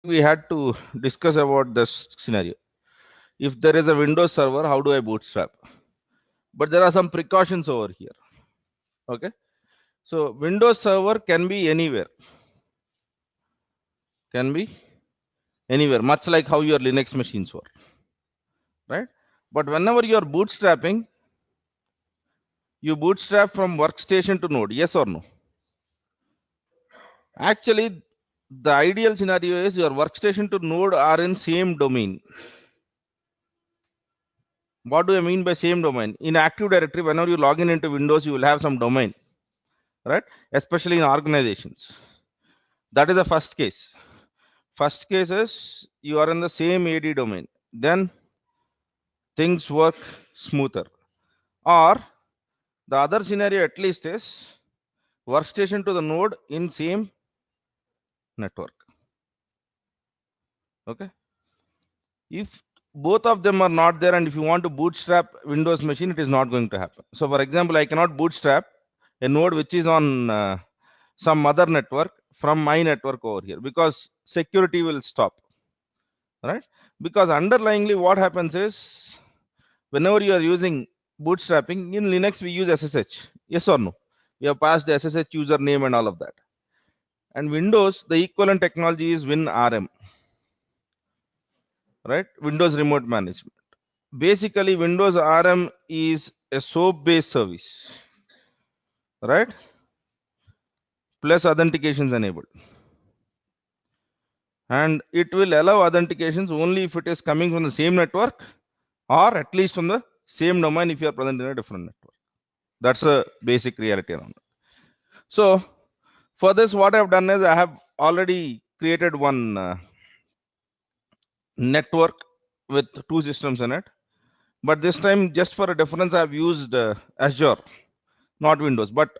we had to discuss about this scenario. If there is a Windows server, how do I bootstrap? But there are some precautions over here. Okay. So Windows server can be anywhere. Can be anywhere, much like how your Linux machines were. Right? But whenever you are bootstrapping, you bootstrap from workstation to node. Yes or no? Actually, the ideal scenario is your workstation to node are in same domain. What do I mean by same domain? In Active Directory, whenever you log in into Windows, you will have some domain, right? Especially in organizations. That is the first case. First case is you are in the same AD domain. Then things work smoother. Or the other scenario at least is workstation to the node in same network. Okay. If both of them are not there and if you want to bootstrap Windows machine, it is not going to happen. So for example, I cannot bootstrap a node which is on some other network from my network over here because security will stop, right? Because underlyingly what happens is whenever you are using bootstrapping in Linux, we use SSH. Yes or no? We have passed the SSH username and all of that. And Windows, the equivalent technology is WinRM, right? Windows Remote Management. Basically, Windows RM is a SOAP-based service, right? Plus authentications enabled. And it will allow authentications only if it is coming from the same network or at least from the same domain if you are present in a different network. That's a basic reality around it. So for this, what I've done is I have already created one network with two systems in it. But this time, just for a difference, I've used Azure, not Windows. But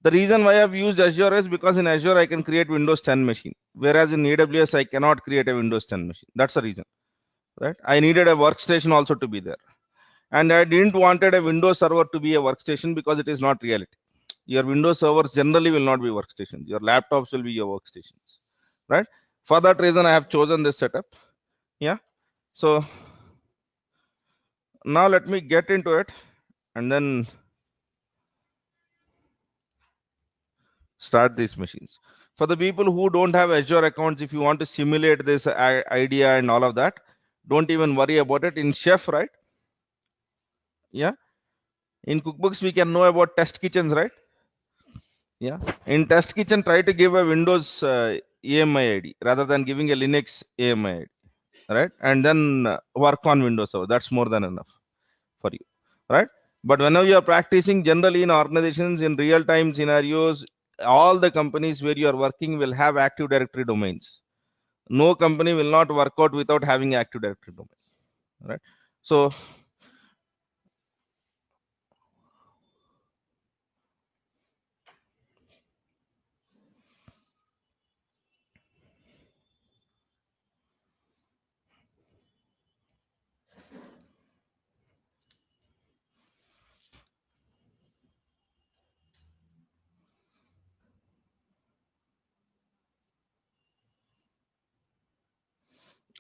the reason why I've used Azure is because in Azure I can create Windows 10 machine, whereas in AWS I cannot create a Windows 10 machine. That's the reason, right? I needed a workstation also to be there, and I didn't wanted a Windows server to be a workstation because it is not reality. Your Windows servers generally will not be workstations. Your laptops will be your workstations, right? For that reason, I have chosen this setup. Yeah. So now let me get into it, and then start these machines. For the people who don't have Azure accounts, if you want to simulate this idea and all of that, don't even worry about it. In Chef, right? Yeah. In QuickBooks, we can know about test kitchens, right? Yeah. In test kitchen, try to give a Windows AMI ID rather than giving a Linux AMI ID, right? And then work on Windows Server. That's more than enough for you, right? But whenever you are practicing, generally in organizations, in real-time scenarios, all the companies where you are working will have Active Directory domains. No company will not work out without having Active Directory domain, right? So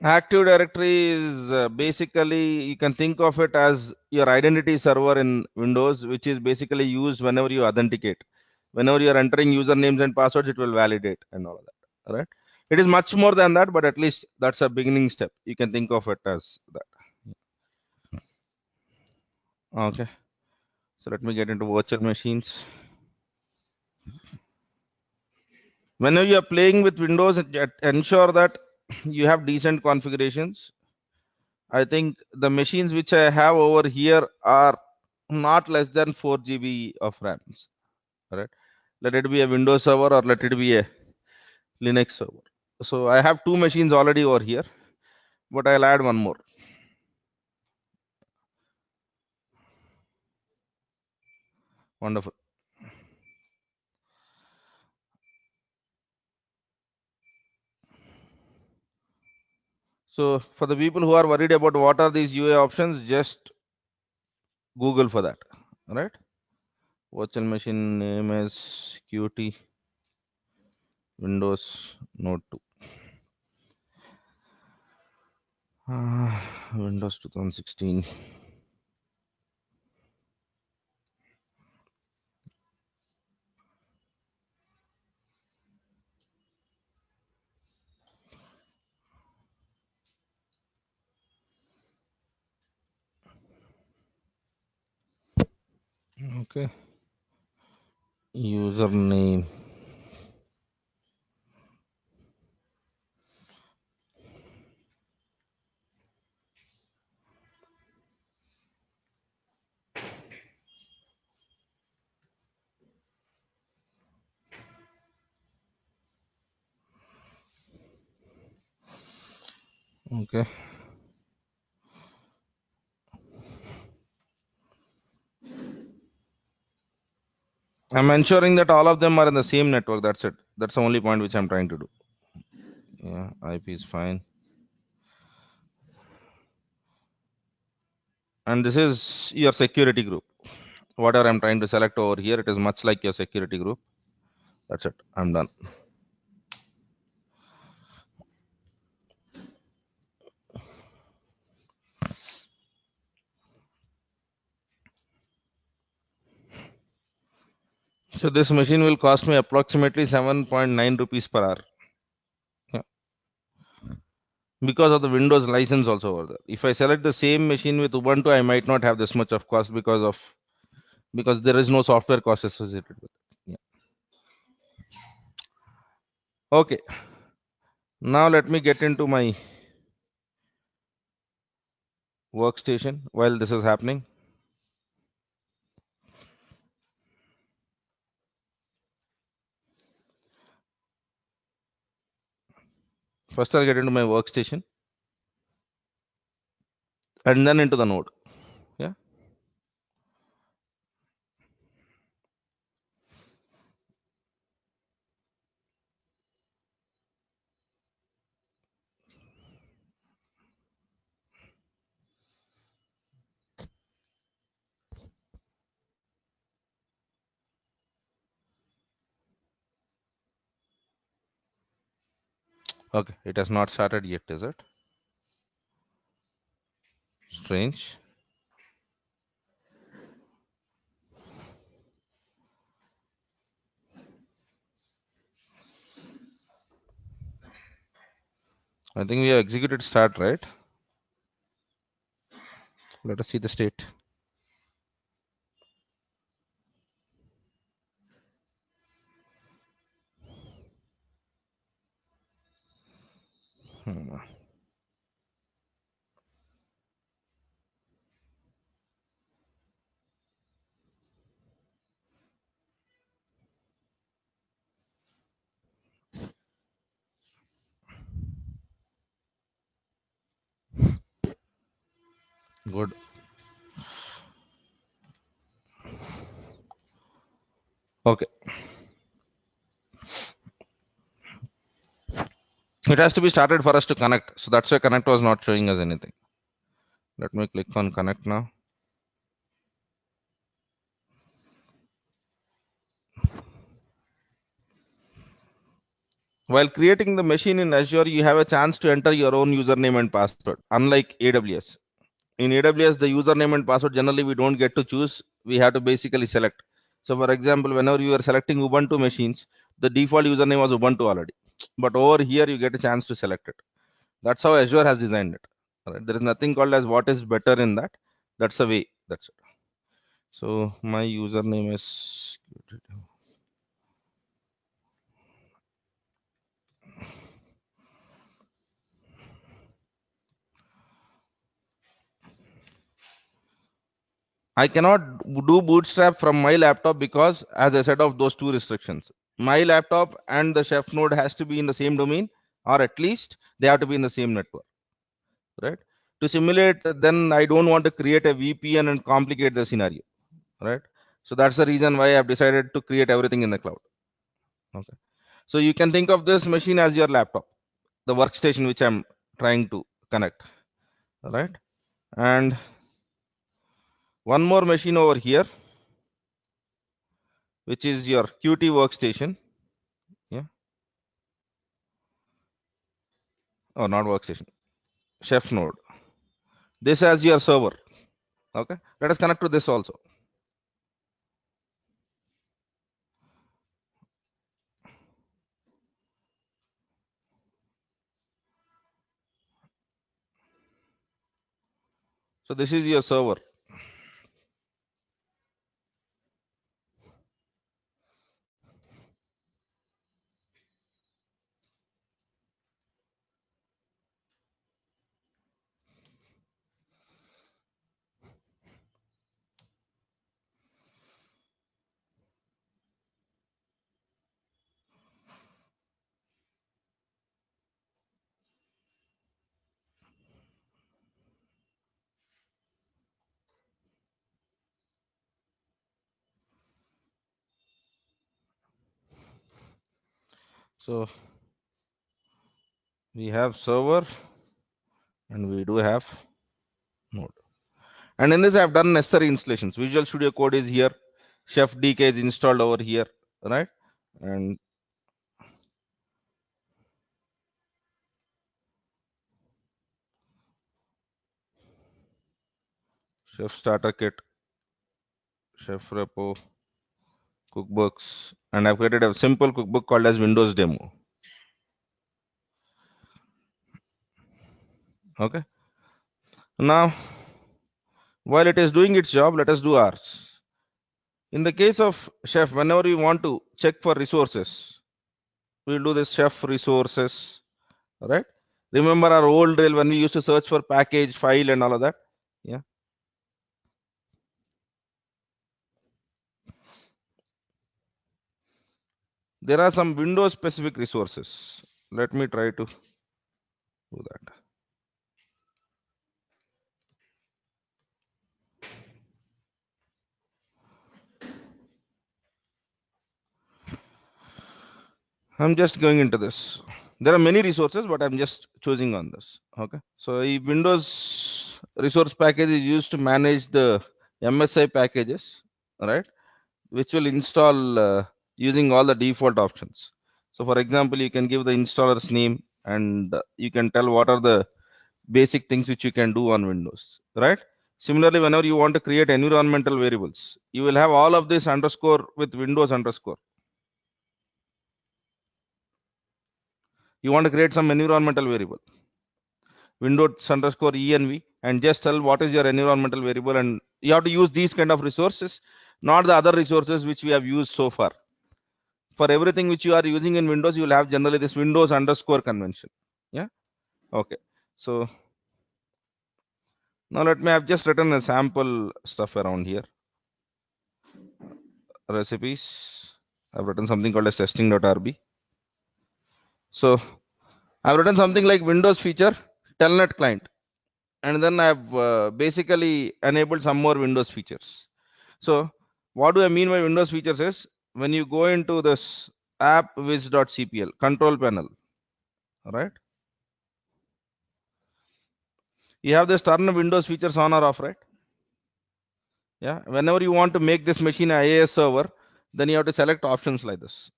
Active Directory is basically, you can think of it as your identity server in Windows, which is basically used whenever you authenticate. Whenever you are entering usernames and passwords, it will validate and all of that, right? It is much more than that, but at least that's a beginning step. You can think of it as that. Okay. So let me get into virtual machines. Whenever you are playing with Windows, ensure that you have decent configurations. I think the machines which I have over here are not less than 4 GB of RAMs. Right? Let it be a Windows server or let it be a Linux server. So I have two machines already over here, but I'll add one more. Wonderful. So for the people who are worried about what are these UI options, just Google for that. Right? Virtual machine name is Qt Windows Node 2. Windows 2016. Okay. Username. Okay. I'm ensuring that all of them are in the same network. That's it. That's the only point which I'm trying to do. Yeah, IP is fine. And this is your security group. Whatever I'm trying to select over here, it is much like your security group. That's it. I'm done. So this machine will cost me approximately 7.9 rupees per hour. Yeah. Because of the Windows license also over there. If I select the same machine with Ubuntu, I might not have this much of cost because there is no software cost associated with it. Yeah. Okay. Now let me get into my workstation while this is happening. First, I'll get into my workstation and then into the node. Yeah. Okay. It has not started yet, is it? Strange. I think we have executed start, right? Let us see the state. Hmm. Good. Okay. It has to be started for us to connect. So that's why connect was not showing us anything. Let me click on connect now. While creating the machine in Azure, you have a chance to enter your own username and password, unlike AWS. In AWS, the username and password generally we don't get to choose. We have to basically select. So, for example, whenever you are selecting Ubuntu machines, the default username was Ubuntu already. But over here, you get a chance to select it. That's how Azure has designed it. Alright, there is nothing called as what is better in that. That's the way. That's it. So my username is. I cannot do Bootstrap from my laptop because, as I said, of those two restrictions. My laptop and the Chef node has to be in the same domain, or at least they have to be in the same network, right? To simulate, then I don't want to create a VPN and complicate the scenario, right? So that's the reason why I've decided to create everything in the cloud. Okay. So you can think of this machine as your laptop, the workstation which I'm trying to connect, right? And one more machine over here, which is your Qt workstation. Yeah. Oh, not workstation. chef node. This as your server. Okay, let us connect to this also. So this is your server. So we have server and we do have node. And in this I have done necessary installations. Visual Studio Code is here. Chef DK is installed over here, right? And Chef Starter Kit, Chef Repo, cookbooks, and I've created a simple cookbook called as Windows Demo. Okay. Now, while it is doing its job, let us do ours. In the case of Chef, whenever you want to check for resources, we'll do this Chef resources, right? Remember our old drill when we used to search for package, file, and all of that? Yeah. There are some Windows specific resources. Let me try to do that. I'm just going into this. There are many resources, but I'm just choosing on this. Okay. So a Windows resource package is used to manage the MSI packages, right? Which will install using all the default options. So for example, you can give the installer's name and you can tell what are the basic things which you can do on Windows, right? Similarly, whenever you want to create environmental variables, you will have all of this underscore with Windows underscore. You want to create some environmental variable, Windows underscore env, and just tell what is your environmental variable, and you have to use these kind of resources, not the other resources which we have used so far. For everything which you are using in Windows, you will have generally this Windows underscore convention. Yeah. Okay. So now let me have just written a sample stuff around here. Recipes. I've written something called as testing.rb. So I've written something like Windows feature telnet client, and then I've basically enabled some more Windows features. So what do I mean by Windows features is when you go into this appwiz.cpl control panel, right? You have this turn Windows features on or off, right? Yeah. Whenever you want to make this machine a IAS server, then you have to select options like this.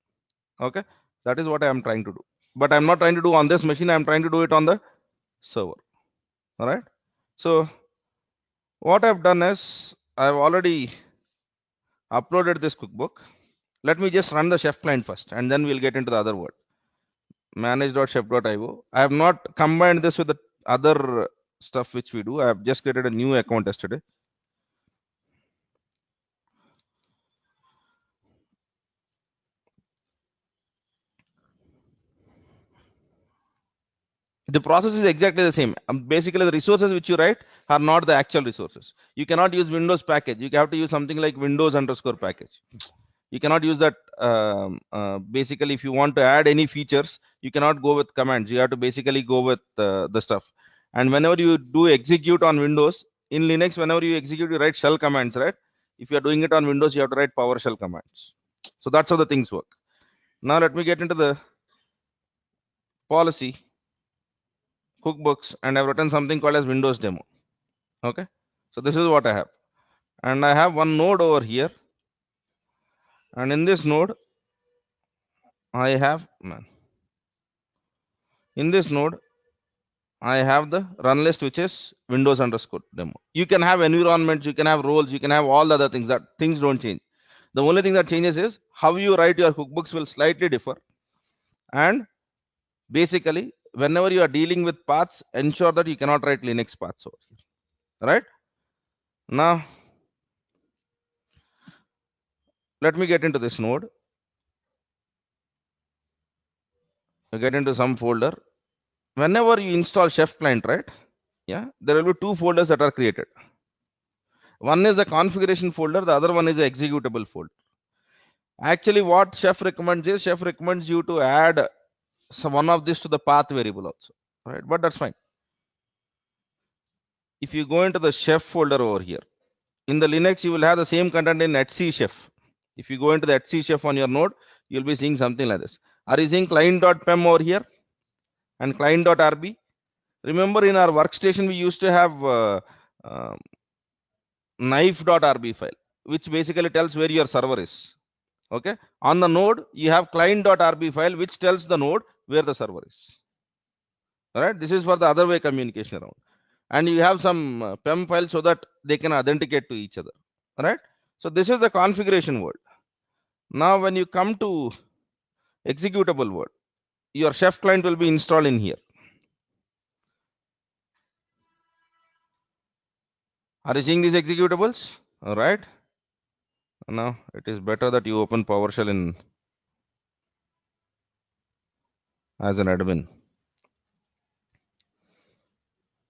Okay. That is what I am trying to do. But I'm not trying to do on this machine. I'm trying to do it on the server. All right. So what I've done is I've already uploaded this cookbook. Let me just run the chef client first, and then we'll get into the other word. Manage.chef.io. I have not combined this with the other stuff which we do. I have just created a new account yesterday. The process is exactly the same. Basically, the resources which you write are not the actual resources. You cannot use Windows package. You have to use something like Windows underscore package. You cannot use that. Basically, if you want to add any features, you cannot go with commands. You have to basically go with the stuff. And whenever you do execute on Windows, in Linux, whenever you execute, you write shell commands, right? If you are doing it on Windows, you have to write PowerShell commands. So that's how the things work. Now let me get into the policy cookbooks, and I've written something called as Windows demo. Okay. So this is what I have. And I have one node over here. And in this node, I have, man, in this node, I have the run list, which is Windows underscore demo. You can have environments, you can have roles, you can have all the other things. That things don't change. The only thing that changes is how you write your cookbooks will slightly differ. And basically, whenever you are dealing with paths, ensure that you cannot write Linux paths over here. Right? Now, let me get into this node. I get into some folder. Whenever you install Chef client, right? Yeah, there will be two folders that are created. One is a configuration folder, the other one is a executable folder. Actually, what Chef recommends is Chef recommends you to add some one of this to the path variable also, right? But that's fine. If you go into the Chef folder over here, in the Linux, you will have the same content in etc Chef. If you go into the etc Chef on your node, you'll be seeing something like this. Are you seeing client.pem over here and client.rb? Remember, in our workstation, we used to have uh, knife.rb file, which basically tells where your server is. Okay. On the node, you have client.rb file, which tells the node where the server is. All right. This is for the other way communication around. And you have some PEM file so that they can authenticate to each other. All right. So this is the configuration word. Now, when you come to executable word, your Chef client will be installed in here. Are you seeing these executables? All right. Now it is better that you open PowerShell in as an admin,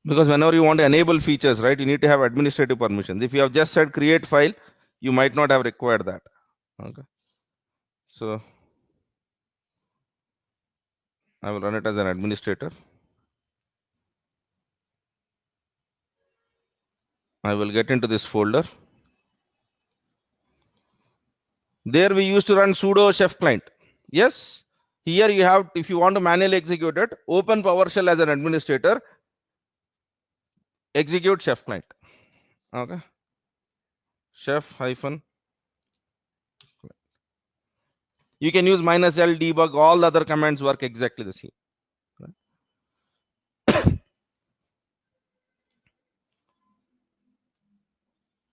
because whenever you want to enable features, right, you need to have administrative permissions. If you have just said create file, you might not have required that. Okay. So I will run it as an administrator. I will get into this folder. There we used to run sudo chef client. Yes. Here you have, if you want to manually execute it, open PowerShell as an administrator, execute chef client. Okay. Chef hyphen. You can use -l debug. All the other commands work exactly the same.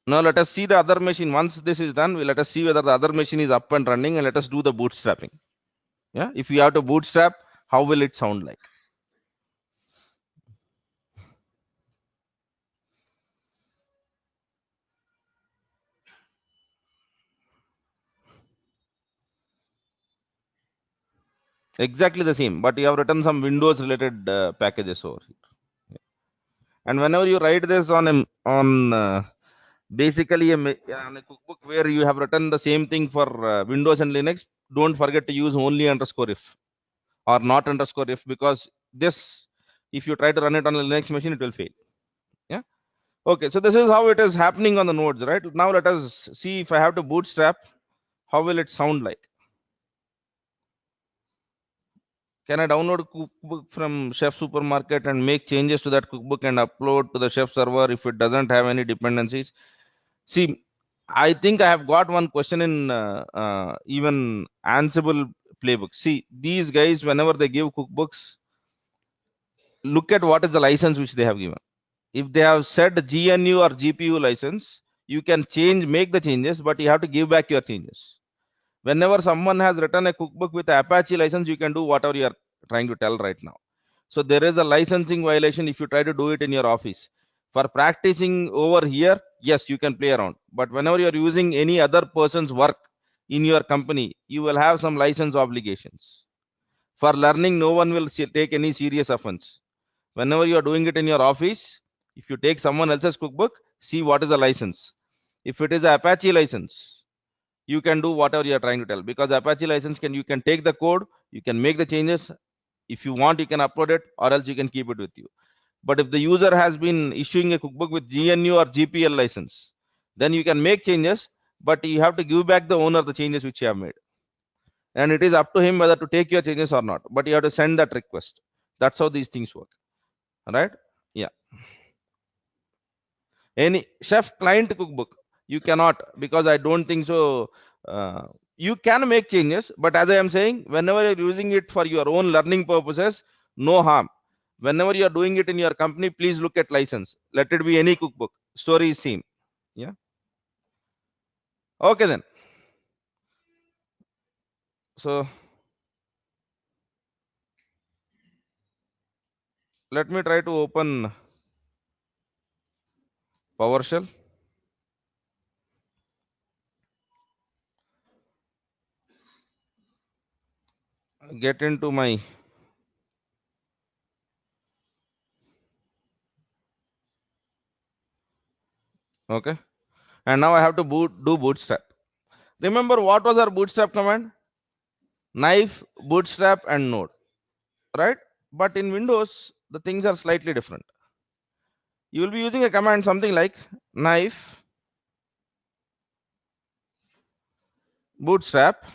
Now let us see the other machine. Once this is done, let us see whether the other machine is up and running, and let us do the bootstrapping. Yeah, if you have to bootstrap, how will it sound like? Exactly the same, but you have written some Windows related packages over here. And whenever you write this on basically on a cookbook where you have written the same thing for Windows and Linux, don't forget to use only underscore if or not underscore if, because this, if you try to run it on a Linux machine, it will fail. Yeah. Okay. So this is how it is happening on the nodes, right? Now let us see if I have to bootstrap, how will it sound like? Can I download a cookbook from Chef Supermarket and make changes to that cookbook and upload to the Chef server if it doesn't have any dependencies? See, I think I have got one question in even Ansible playbook. See, these guys, whenever they give cookbooks, look at what is the license which they have given. If they have said GNU or GPU license, you can make the changes, but you have to give back your changes. Whenever someone has written a cookbook with Apache license, you can do whatever you are trying to tell right now. So there is a licensing violation if you try to do it in your office. For practicing over here, yes, you can play around. But whenever you are using any other person's work in your company, you will have some license obligations. For learning, no one will take any serious offense. Whenever you are doing it in your office, if you take someone else's cookbook, see what is the license. If it is an Apache license, you can do whatever you are trying to tell, because Apache license you can take the code, you can make the changes. If you want, you can upload it, or else you can keep it with you. But if the user has been issuing a cookbook with GNU or GPL license, then you can make changes, but you have to give back the owner the changes which you have made. And it is up to him whether to take your changes or not, but you have to send that request. That's how these things work. Right? Yeah. Any Chef client cookbook, you cannot, because I don't think so. You can make changes, but as I am saying, whenever you're using it for your own learning purposes, no harm. Whenever you are doing it in your company, please look at license. Let it be any cookbook. Story is same. Yeah. Okay then. So let me try to open PowerShell. Get into my okay. And now I have to do bootstrap. Remember what was our bootstrap command? Knife, bootstrap, and node, right? But in Windows, the things are slightly different. You will be using a command something like knife, bootstrap,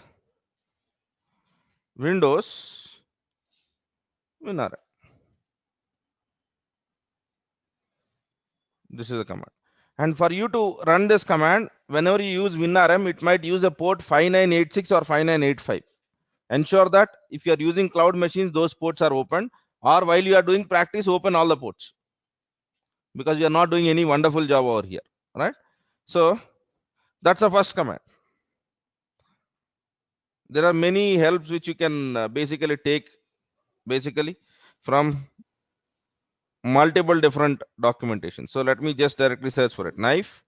Windows, WinRM. This is a command. And for you to run this command, whenever you use WinRM, it might use a port 5986 or 5985. Ensure that if you are using cloud machines, those ports are open, or while you are doing practice, open all the ports, because you are not doing any wonderful job over here, right? So that's the first command. There are many helps which you can basically take from multiple different documentation. So let me just directly search for it. Knife,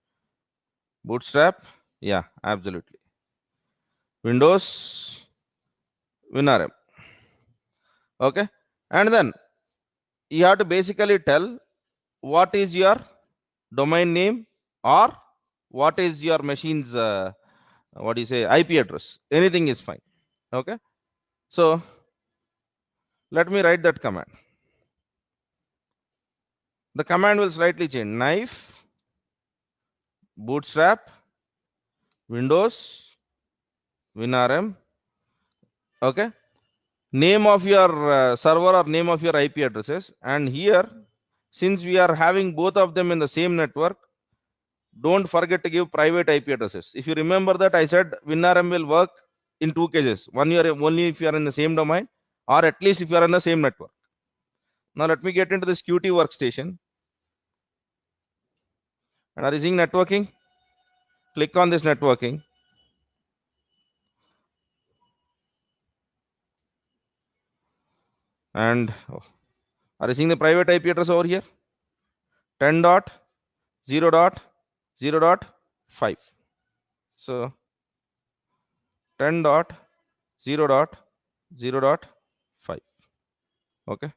bootstrap, yeah, absolutely. Windows, WinRM. Okay, and then you have to basically tell what is your domain name or what is your machine's what do you say, IP address. Anything is fine. Okay, so let me write that command. The command will slightly change. Knife, bootstrap, Windows, WinRM. Okay, name of your server or name of your IP addresses. And here, since we are having both of them in the same network, don't forget to give private IP addresses. If you remember that I said WinRM will work in two cases. One, you are only if you are in the same domain, or at least if you are in the same network. Now let me get into this Qt workstation. And are you seeing networking? Click on this networking. And are you seeing the private IP address over here? 10.0.0.5. So 10.0.0.5. Okay.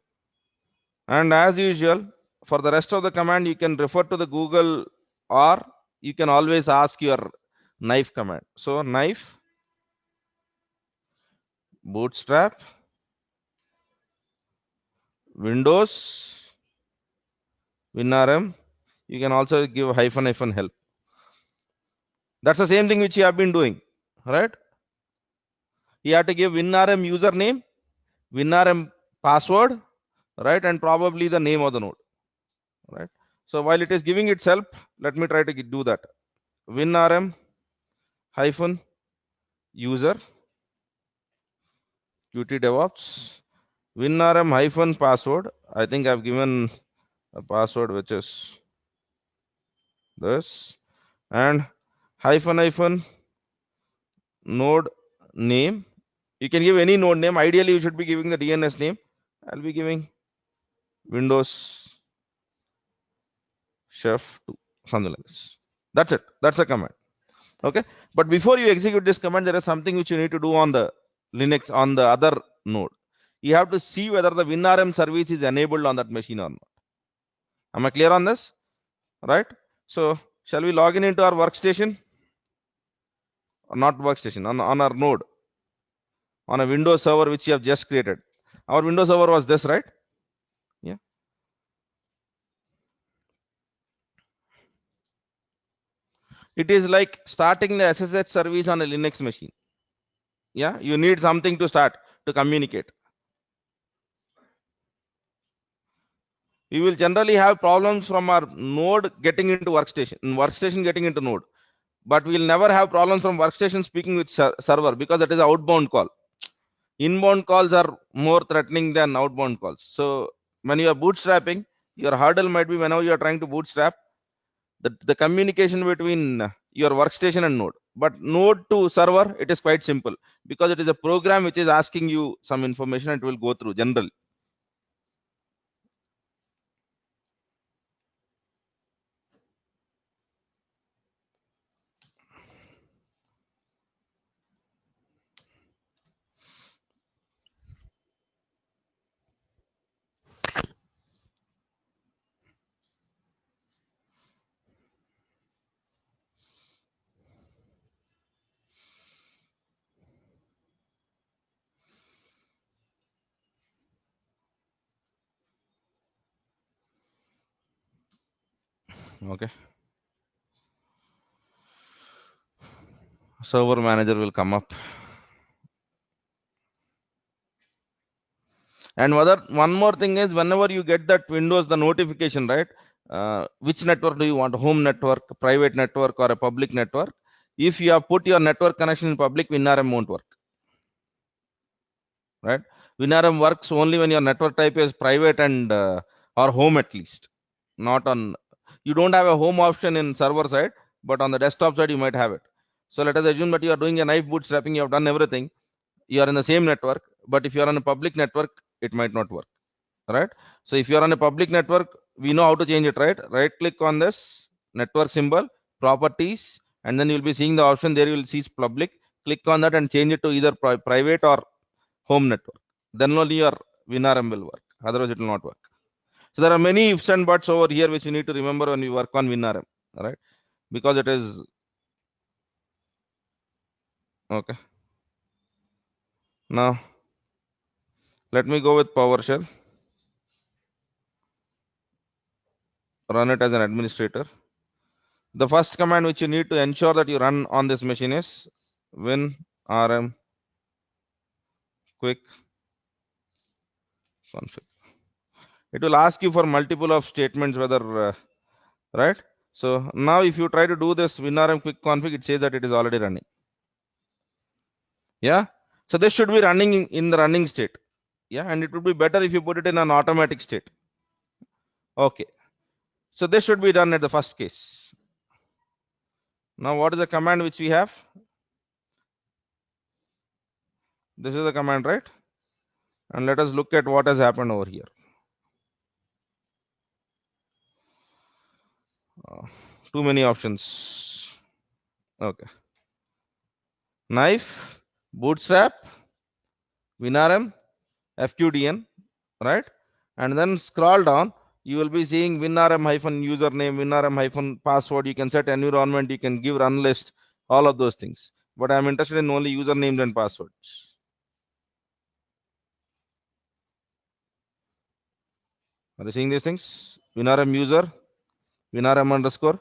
And as usual, for the rest of the command, you can refer to the Google, or you can always ask your knife command. So knife, bootstrap, Windows, WinRM. You can also give hyphen help. That's the same thing which you have been doing, right? You have to give WinRM username, WinRM password, right, and probably the name of the node, right? So while it is giving itself, let me try to do that. WinRM hyphen user, Qt DevOps, WinRM hyphen password. I think I've given a password which is this, and hyphen node name. You can give any node name. Ideally, you should be giving the DNS name. I'll be giving Windows Chef 2, something like this. That's it. That's a command. Okay. But before you execute this command, there is something which you need to do on the Linux, on the other node. You have to see whether the WinRM service is enabled on that machine or not. Am I clear on this? Right. So shall we log in into our workstation? Or not workstation, on our node, on a Windows server which you have just created. Our Windows server was this, right? Yeah. It is like starting the SSH service on a Linux machine. Yeah, you need something to start to communicate. We will generally have problems from our node getting into workstation getting into node, but we will never have problems from workstation speaking with server, because that is an outbound call. Inbound calls are more threatening than outbound calls. So When you are bootstrapping, your hurdle might be whenever you are trying to bootstrap, the communication between your workstation and node. But node to server, it is quite simple because it is a program which is asking you some information and it will go through generally. Okay, server manager will come up. And one more thing is, whenever you get that Windows, the notification, right? Which network do you want? Home network, private network, or a public network? If you have put your network connection in public, WinRM won't work, right? WinRM works only when your network type is private and or home at least, not on. You don't have a home option in server side, but on the desktop side you might have it. So let us assume that you are doing a knife bootstrapping. You have done everything. You are in the same network, but if you are on a public network, it might not work, right? So if you are on a public network, we know how to change it, right? Right click on this network symbol, properties, and then you'll be seeing the option there. You will see public. Click on that and change it to either private or home network. Then only your WinRM will work. Otherwise, it will not work. So there are many ifs and buts over here which you need to remember when you work on WinRM, right? Because it is okay. Now let me go with PowerShell. Run it as an administrator. The first command which you need to ensure that you run on this machine is WinRM quick config. It will ask you for multiple of statements whether right. So now if you try to do this WinRM quick config, it says that it is already running. Yeah. So this should be running in the running state. Yeah, and it would be better if you put it in an automatic state. Okay. So this should be done at the first case. Now what is the command which we have? This is the command, right? And let us look at what has happened over here. Uh, Too many options. Okay. Knife, bootstrap, WinRM, FQDN, right? And then scroll down. You will be seeing WinRM hyphen username, WinRM hyphen password. You can set environment. You can give run list, all of those things. But I'm interested in only usernames and passwords. Are you seeing these things? WinRM user, WinRM underscore.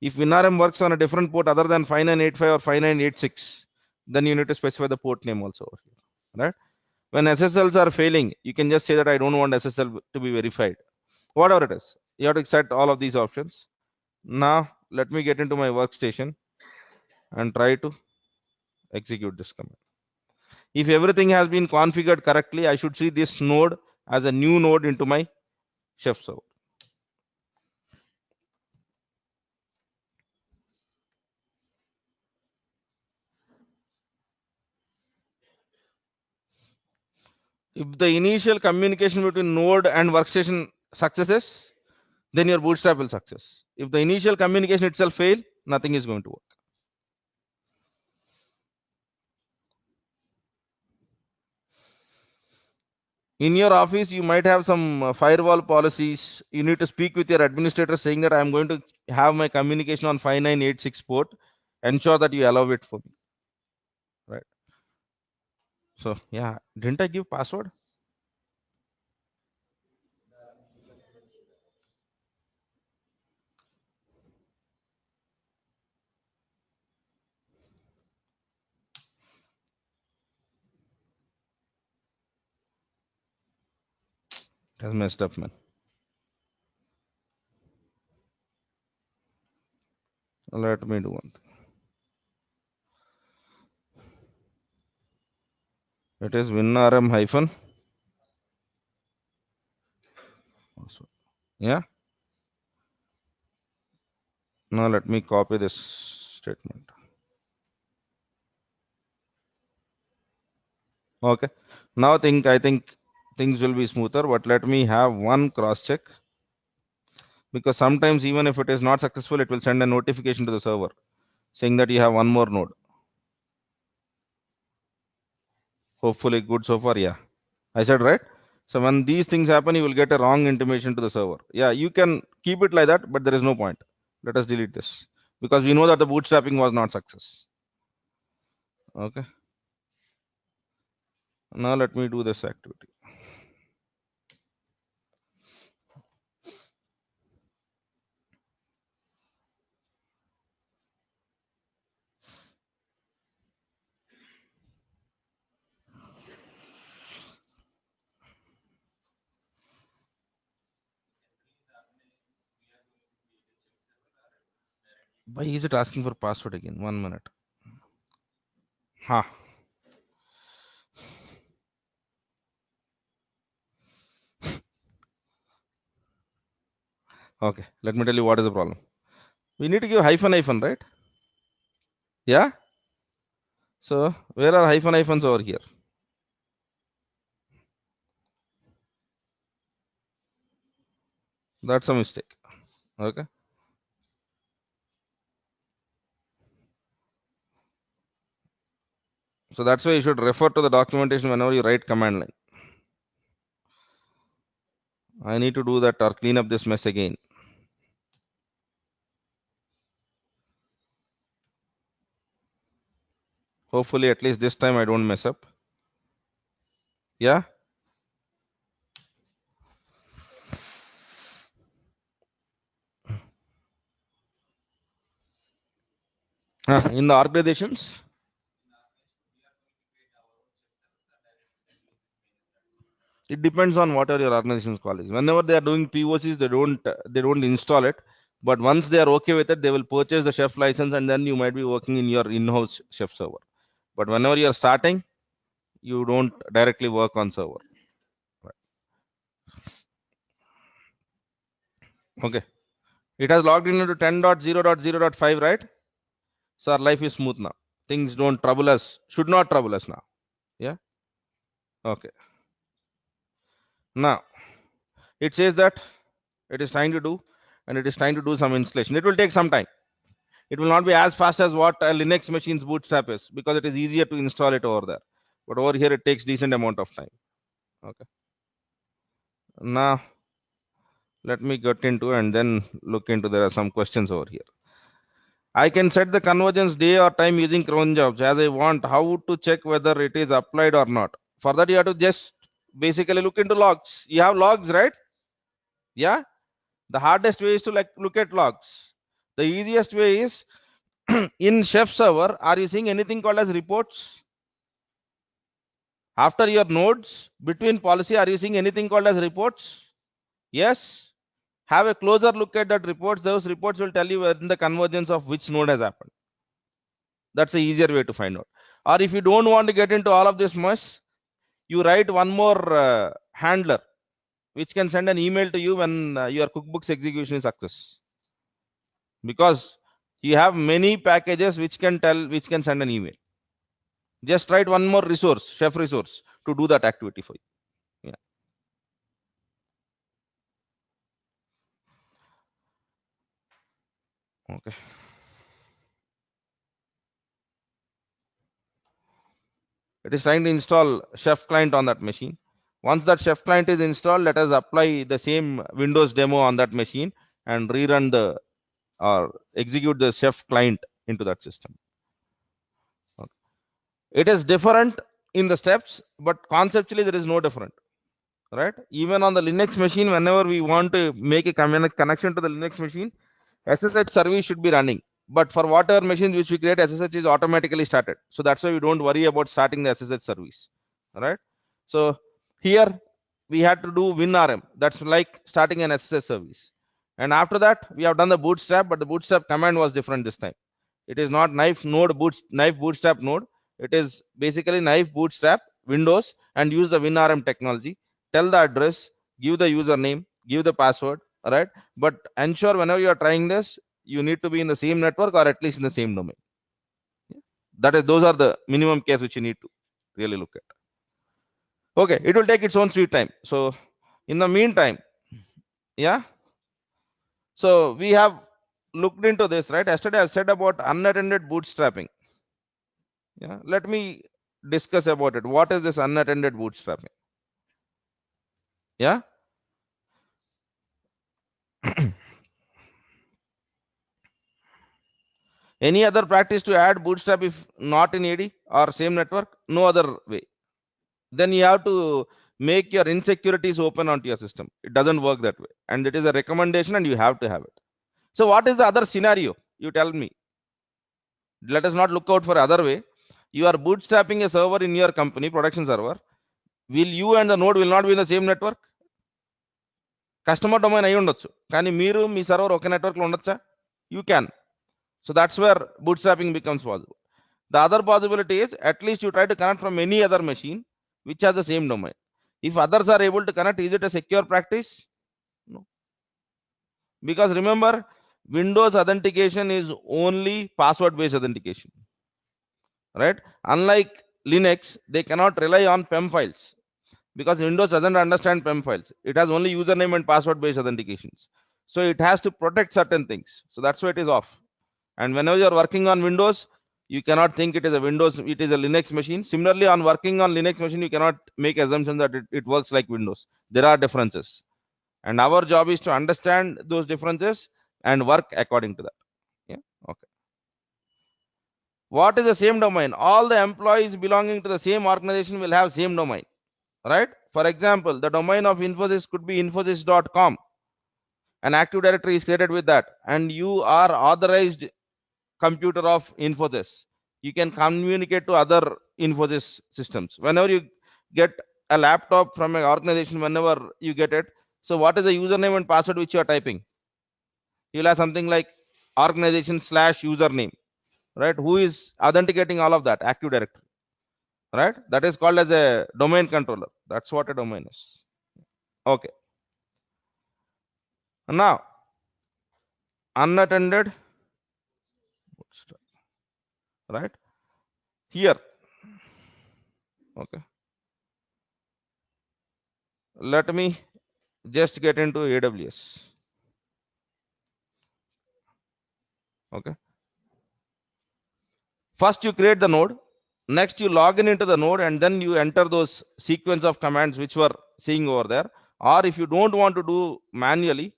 If WinRM works on a different port other than 5985 or 5986, then you need to specify the port name also over here, right? When SSLs are failing, you can just say that I don't want SSL to be verified. Whatever it is, you have to set all of these options. Now, let me get into my workstation and try to execute this command. If everything has been configured correctly, I should see this node as a new node into my Chef server. If the initial communication between node and workstation successes, then your bootstrap will success. If the initial communication itself fail, nothing is going to work. In your office, you might have some firewall policies. You need to speak with your administrator saying that I'm going to have my communication on 5986 port. Ensure that you allow it for me, right? So yeah, didn't I give password? It has messed up, man. Let me do one thing. It is WinRM hyphen password. Yeah. Now let me copy this statement. Okay. Now I think things will be smoother, but let me have one cross check, because sometimes even if it is not successful, it will send a notification to the server saying that you have one more node. Hopefully good so far. Yeah, I said right. So when these things happen, you will get a wrong intimation to the server. Yeah, you can keep it like that, but there is no point. Let us delete this, because we know that the bootstrapping was not success. Okay. Now let me do this activity. Why is it asking for password again? 1 minute. Huh. Okay. Let me tell you what is the problem. We need to give hyphen, right? Yeah. So where are hyphens over here? That's a mistake. Okay. So that's why you should refer to the documentation whenever you write command line. I need to do that or clean up this mess again. Hopefully at least this time I don't mess up. Yeah. In the organizations, it depends on what are your organization's policies. Whenever they are doing POCs, they don't install it. But once they are okay with it, they will purchase the chef license, and then you might be working in your in-house chef server. But whenever you are starting, you don't directly work on server. Okay. It has logged into 10.0.0.5, right? So our life is smooth now. Things don't trouble us, should not trouble us now. Yeah. Okay. Now it says that it is trying to do, and it is trying to do some installation. It will take some time. It will not be as fast as what a Linux machine's bootstrap is, because it is easier to install it over there. But over here, it takes decent amount of time. Okay. Now let me get into and then look into. There are some questions over here. I can set the convergence day or time using cron jobs as I want. How to check whether it is applied or not? For that, you have to just basically look into logs. You have logs, right? Yeah. The hardest way is to look at logs. The easiest way is in chef server. Are you seeing anything called as reports? After your nodes between policy, are you seeing anything called as reports? Yes. Have a closer look at that reports. Those reports will tell you when the convergence of which node has happened. That's the easier way to find out. Or if you don't want to get into all of this mess, you write one more handler which can send an email to you when your cookbook's execution is success, because you have many packages which can send an email. Just write one more resource, chef resource, to do that activity for you. Yeah. Okay. It is trying to install chef client on that machine. Once that chef client is installed, let us apply the same Windows demo on that machine and rerun the or execute the chef client into that system. Okay. It is different in the steps, but conceptually there is no different, right? Even on the Linux machine, whenever we want to make a connection to the Linux machine, SSH service should be running. But for whatever machines which we create, SSH is automatically started. So that's why we don't worry about starting the SSH service. All right. So here we had to do WinRM. That's like starting an SSH service. And after that, we have done the bootstrap, but the bootstrap command was different this time. It is not knife bootstrap node. It is basically knife bootstrap Windows and use the WinRM technology. Tell the address, give the username, give the password, right? But ensure whenever you are trying this, you need to be in the same network or at least in the same domain. Those are the minimum case which you need to really look at. Okay, it will take its own sweet time. So in the meantime, yeah, so we have looked into this, right? Yesterday I said about unattended bootstrapping. Yeah, let me discuss about it. What is this unattended bootstrapping? Yeah. Any other practice to add bootstrap if not in AD or same network? No other way. Then you have to make your insecurities open onto your system. It doesn't work that way. And it is a recommendation and you have to have it. So what is the other scenario? You tell me. Let us not look out for other way. You are bootstrapping a server in your company, production server. Will you and the node will not be in the same network? Customer domain అయి ఉండొచ్చు కానీ మీరు మీ server ఒక network లో ఉండొచ్చా? You can. So that's where bootstrapping becomes possible. The other possibility is at least you try to connect from any other machine which has the same domain. If others are able to connect, is it a secure practice? No. Because remember, Windows authentication is only password based authentication, right? Unlike Linux, they cannot rely on PEM files because Windows doesn't understand PEM files. It has only username and password based authentications. So it has to protect certain things. So that's why it is off. And whenever you're working on Windows, you cannot think it is a Windows, it is a Linux machine. Similarly, on working on Linux machine, you cannot make assumption that it works like Windows. There are differences. And our job is to understand those differences and work according to that. Yeah. Okay. What is the same domain? All the employees belonging to the same organization will have same domain, right? For example, the domain of Infosys could be infosys.com. An Active Directory is created with that, and you are authorized computer of Infosys. You can communicate to other Infosys systems. Whenever you get a laptop from an organization, whenever you get it, so what is the username and password which you are typing? You'll have something like organization/username, right? Who is authenticating all of that? Active Directory, right? That is called as a domain controller. That's what a domain is. Okay. Now, unattended, right? Here, okay. Let me just get into AWS. Okay. First, you create the node. Next, you log in into the node and then you enter those sequence of commands which were seeing over there. Or if you don't want to do manually,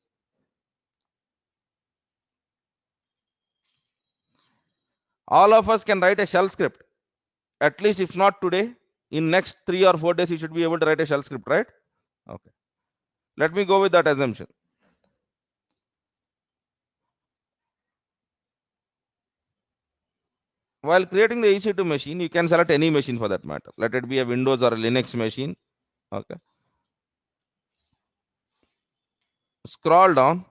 all of us can write a shell script. At least if not today, in next 3 or 4 days, you should be able to write a shell script, right? Okay. Let me go with that assumption. While creating the EC2 machine, you can select any machine for that matter. Let it be a Windows or a Linux machine. Okay. Scroll down.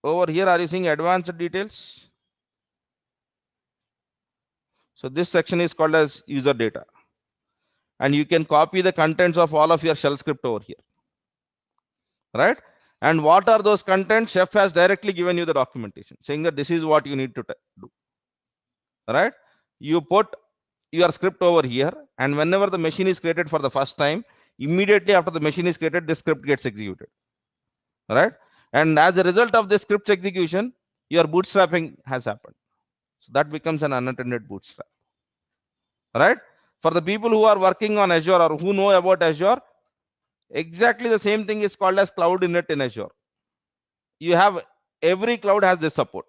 Over here, are you seeing advanced details? So this section is called as user data. And you can copy the contents of all of your shell script over here, right? And what are those contents? Chef has directly given you the documentation saying that this is what you need to do, right? You put your script over here, and whenever the machine is created for the first time, immediately after the machine is created, the script gets executed, right? And as a result of the script's execution, your bootstrapping has happened. So that becomes an unattended bootstrap, right? For the people who are working on Azure or who know about Azure, exactly the same thing is called as cloud init in Azure. You have every cloud has this support,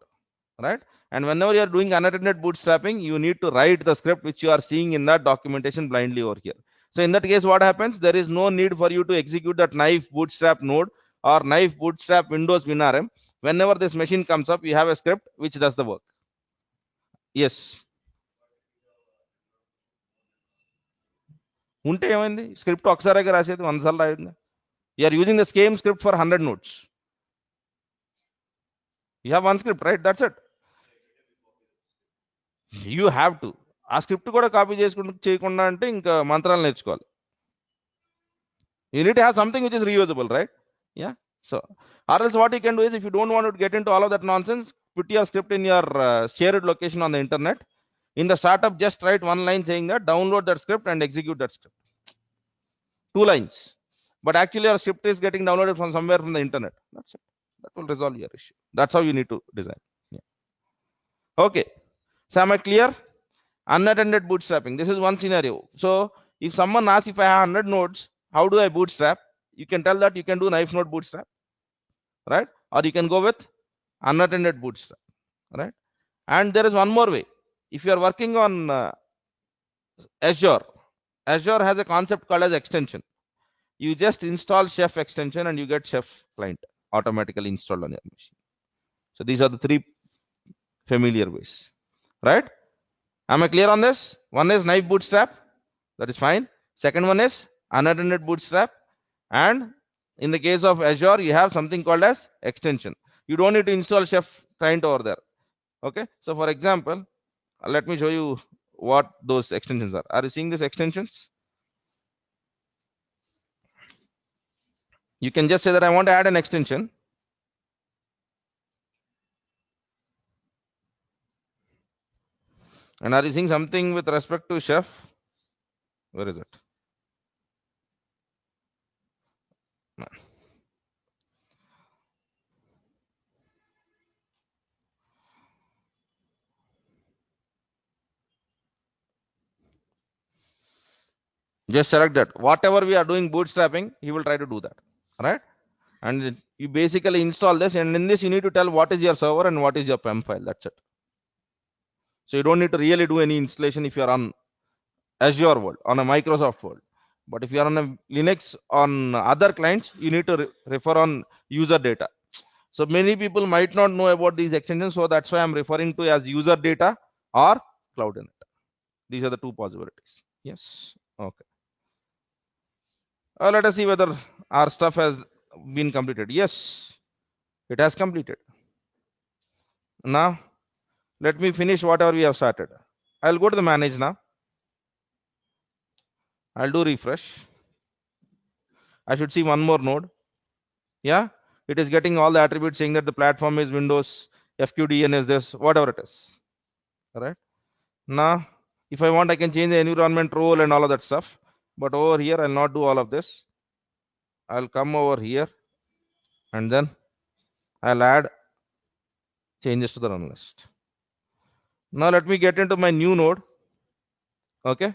right? And whenever you are doing unattended bootstrapping, you need to write the script which you are seeing in that documentation blindly over here. So in that case, what happens? There is no need for you to execute that knife bootstrap node or knife bootstrap Windows WinRM. Whenever this machine comes up, you have a script which does the work. Yes. ఉంటే ఏమైంది script ఒకసారిగా రాసేది 100 సార్లు రాయింది you are using the same script for 100 nodes. You have one script, right? That's it. You have to ఆ script కూడా copy చేసుకుంటూ చేయకుండా అంటే ఇంకా మంత్రాలు నేర్చుకోవాలి. You need to have something which is reusable, right? Yeah. So, or else what you can do is, if you don't want to get into all of that nonsense, put your script in your shared location on the internet. In the startup, just write one line saying that download that script and execute that script. 2 lines. But actually, your script is getting downloaded from somewhere from the internet. That's it. That will resolve your issue. That's how you need to design. Yeah. Okay. So, am I clear? Unattended bootstrapping. This is one scenario. So, if someone asks if I have 100 nodes, how do I bootstrap? You can tell that you can do knife node bootstrap, right? Or you can go with unattended bootstrap, right? And there is one more way. If you are working on Azure, Azure has a concept called as extension. You just install Chef extension and you get Chef client automatically installed on your machine. So these are the 3 familiar ways, right? Am I clear on this? One is knife bootstrap, that is fine. Second one is unattended bootstrap, and in the case of Azure, you have something called as extension. You don't need to install Chef client over there. Okay. So for example, let me show you what those extensions are. Are you seeing these extensions? You can just say that I want to add an extension. And are you seeing something with respect to Chef? Where is it? No. Just select that. Whatever we are doing bootstrapping, he will try to do that. Right? And you basically install this, and in this you need to tell what is your server and what is your PEM file. That's it. So you don't need to really do any installation if you are on Azure world, on a Microsoft world. But if you are on a Linux, on other clients, you need to refer on user data. So many people might not know about these extensions, so that's why I'm referring to as user data or cloud init. These are the 2 possibilities. Yes. Okay. Let us see whether our stuff has been completed. Yes, it has completed. Now, let me finish whatever we have started. I'll go to the manage now. I'll do refresh. I should see one more node. Yeah, it is getting all the attributes saying that the platform is Windows, FQDN is this, whatever it is. All right. Now, if I want, I can change the environment role and all of that stuff. But over here, I'll not do all of this. I'll come over here and then I'll add changes to the run list. Now let me get into my new node. Okay.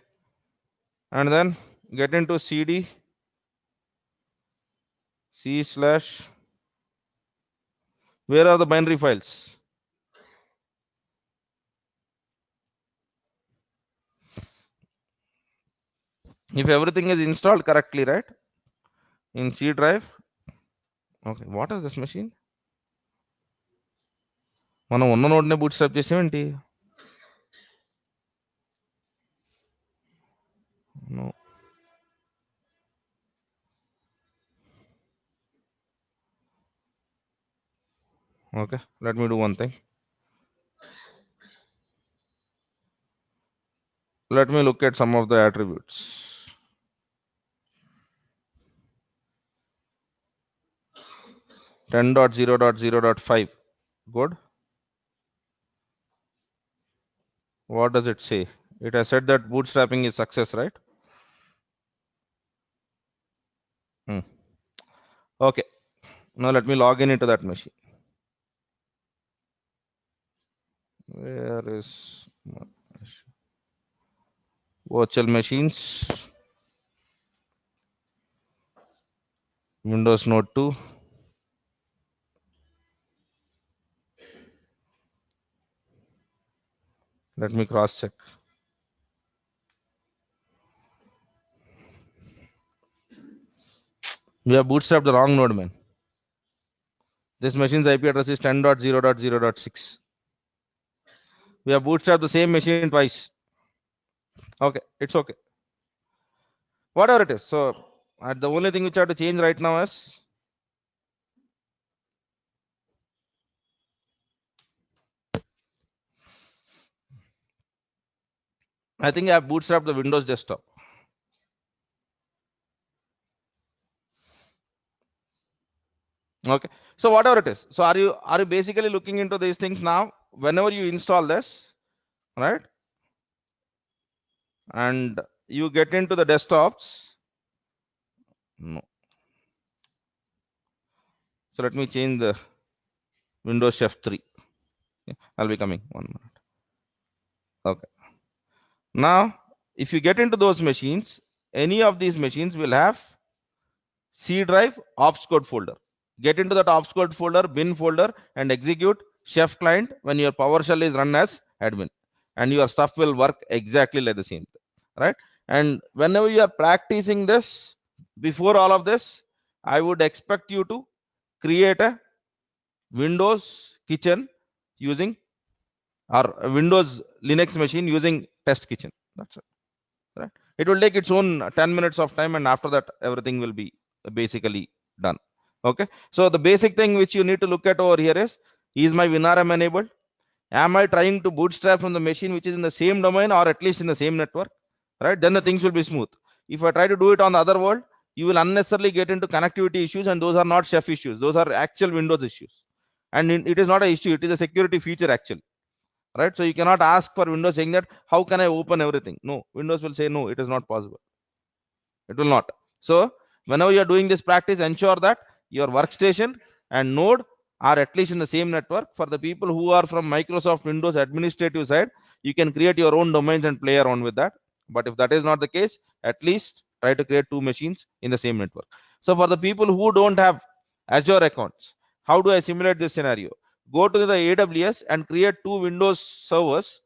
And then get into cd c/, where are the binary files? If everything is installed correctly, right? In C drive. Okay, what is this machine? మనం ఉన్న నోడ్నే bootstrap చేసామేంటి? No. Okay, let me do one thing. Let me look at some of the attributes. Ten dot 0.0.5. Good. What does it say? It has said that bootstrapping is success, right? Okay. Now let me log in into that machine. Where is my virtual machines? Windows Node 2. Let me cross check. We have bootstrapped the wrong node, man. This machine's IP address is 10.0.0.6. We have bootstrapped the same machine twice. Okay, it's okay. Whatever it is. So the only thing which I have to change right now is I think I have bootstrapped the Windows desktop. Okay, so whatever it is, so are you basically looking into these things now? Whenever you install this, right, and you get into the desktops, no. So let me change the Windows Chef 3. Okay, I'll be coming 1 minute. Okay, now if you get into those machines, any of these machines will have C drive ops code folder. Get into that ops code folder, bin folder, and execute chef client when your PowerShell is run as admin, and your stuff will work exactly like the same thing, right? And whenever you are practicing this, before all of this, I would expect you to create a Windows kitchen using, or a Windows Linux machine using test kitchen. That's it, right? It will take its own 10 minutes of time, and after that everything will be basically done. Okay, so the basic thing which you need to look at over here is my WinRM enabled? Am I trying to bootstrap from the machine which is in the same domain or at least in the same network, right? Then the things will be smooth. If I try to do it on the other world, you will unnecessarily get into connectivity issues, and those are not chef issues, those are actual Windows issues. And it is not an issue, it is a security feature actually, right? So you cannot ask for Windows saying that how can I open everything. No, Windows will say no, it is not possible. It will not. So whenever you are doing this practice, ensure that your workstation and node are at least in the same network. For the people who are from Microsoft Windows administrative side, you can create your own domains and play around with that. But if that is not the case, at least try to create two machines in the same network. So for the people who don't have Azure accounts, how do I simulate this scenario? Go to the AWS and create two Windows servers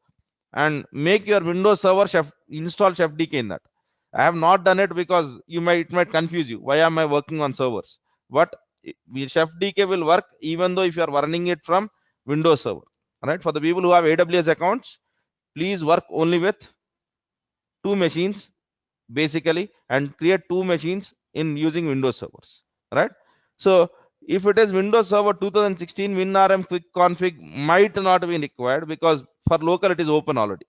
and make your Windows server chef, install ChefDK in that. I have not done it because it might confuse you. Why am I working on servers? But ChefDK will work even though if you are running it from Windows server. Right? For the people who have AWS accounts, please work only with two machines basically, and create two machines in using Windows servers. Right? So if it is Windows Server 2016, WinRM quick config might not be required because for local it is open already,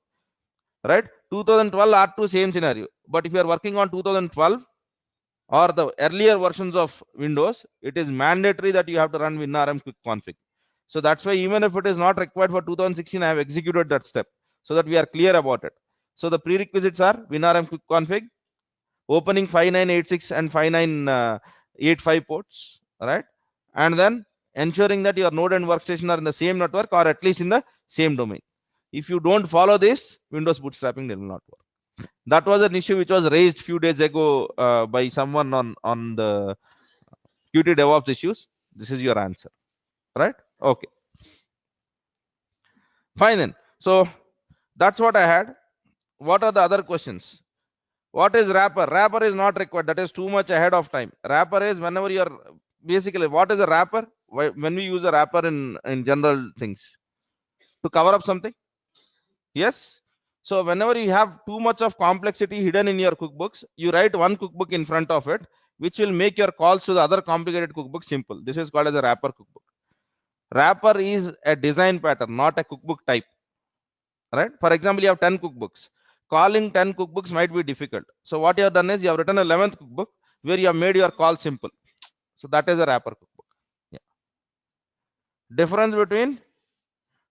right? 2012 R2 same scenario, but if you are working on 2012 or the earlier versions of Windows, it is mandatory that you have to run WinRM quick config. So that's why even if it is not required for 2016, I have executed that step so that we are clear about it. So the prerequisites are WinRM quick config, opening 5986 and 5985 ports, right? And then ensuring that your node and workstation are in the same network or at least in the same domain. If you don't follow this, Windows bootstrapping will not work. That was an issue which was raised few days ago by someone on the Qt DevOps issues. This is your answer, right? Okay, fine then. So that's what I had. What are the other questions? What is wrapper? Wrapper is not required. That is too much ahead of time. Wrapper is whenever you are basically, what is a wrapper? When we use a wrapper in general things to cover up something. Yes. So whenever you have too much of complexity hidden in your cookbooks, you write one cookbook in front of it, which will make your calls to the other complicated cookbook simple. This is called as a wrapper cookbook. Wrapper is a design pattern, not a cookbook type. Right? For example, you have 10 cookbooks. Calling 10 cookbooks might be difficult. So what you have done is you have written a 11th cookbook where you have made your call simple. So that is a wrapper cookbook. Yeah. Difference between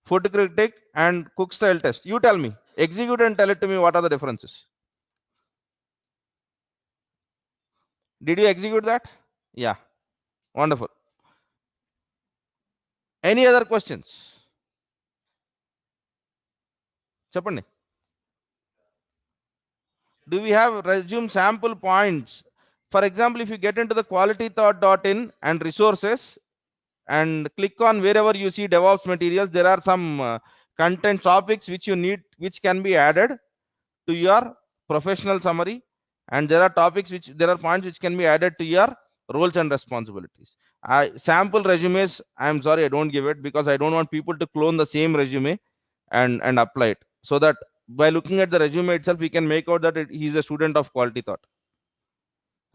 food critic and cook style test. You tell me. Execute and tell it to me what are the differences. Did you execute that? Yeah. Wonderful. Any other questions? Chapandi. Do we have resume sample points? For example, if you get into the qualitythought.in and resources and click on wherever you see DevOps materials, there are some content topics which you need, which can be added to your professional summary, and there are topics which there are points which can be added to your roles and responsibilities. Sample resumes, I'm sorry, I don't give it because I don't want people to clone the same resume and apply it, so that by looking at the resume itself we can make out that he's a student of quality thought,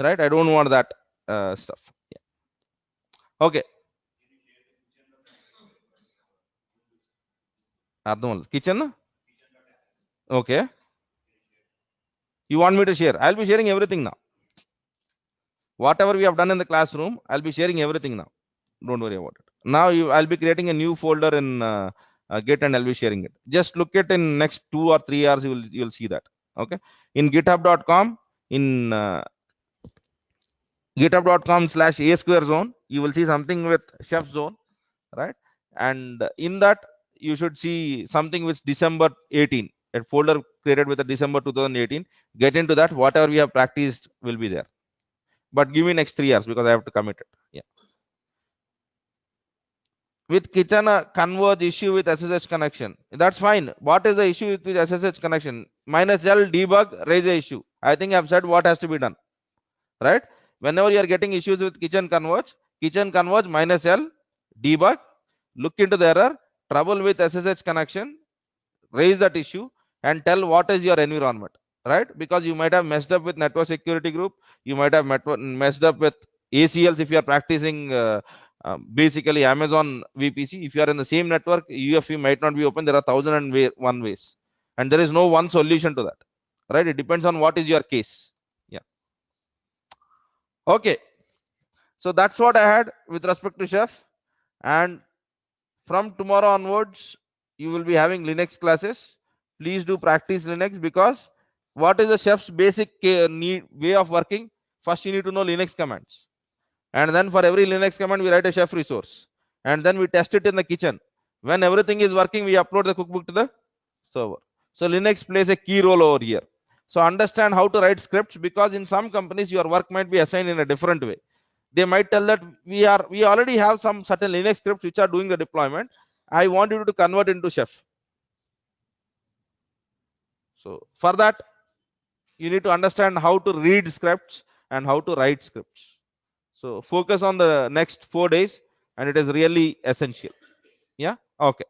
right? I don't want that stuff. Yeah. Okay, kitchen. Okay, you want me to share? I'll be sharing everything now. Whatever we have done in the classroom, I'll be sharing everything now. Don't worry about it. Now I'll be creating a new folder in Git, and I'll be sharing it. Just look at in next 2 or 3 hours. You'll see that. Okay. In github.com, in github.com/a square zone, you will see something with chef zone, right? And in that you should see something with December 18, a folder created with the December 2018. Get into that. Whatever we have practiced will be there. But give me next 3 hours because I have to commit it. Yeah. With kitchen converge issue with SSH connection. That's fine. What is the issue with SSH connection? -L debug, raise a issue. I think I've said what has to be done, right? Whenever you are getting issues with kitchen converge -L debug, look into the error, trouble with SSH connection, raise that issue, and tell what is your environment, right? Because you might have messed up with network security group, you might have messed up with ACLs if you are practicing basically Amazon VPC. If you are in the same network, UFE might not be open. There are 1,001 ways, and there is no one solution to that, right? It depends on what is your case. Yeah. Okay. So that's what I had with respect to Chef. And from tomorrow onwards, you will be having Linux classes. Please do practice Linux, because what is the Chef's basic way of working? First, you need to know Linux commands. And then for every Linux command, we write a Chef resource. And then we test it in the kitchen. When everything is working, we upload the cookbook to the server. So Linux plays a key role over here. So understand how to write scripts, because in some companies, your work might be assigned in a different way. They might tell that we already have some certain Linux scripts which are doing the deployment. I want you to convert into Chef. So for that, you need to understand how to read scripts and how to write scripts. So focus on the next 4 days, and it is really essential. Yeah. Okay.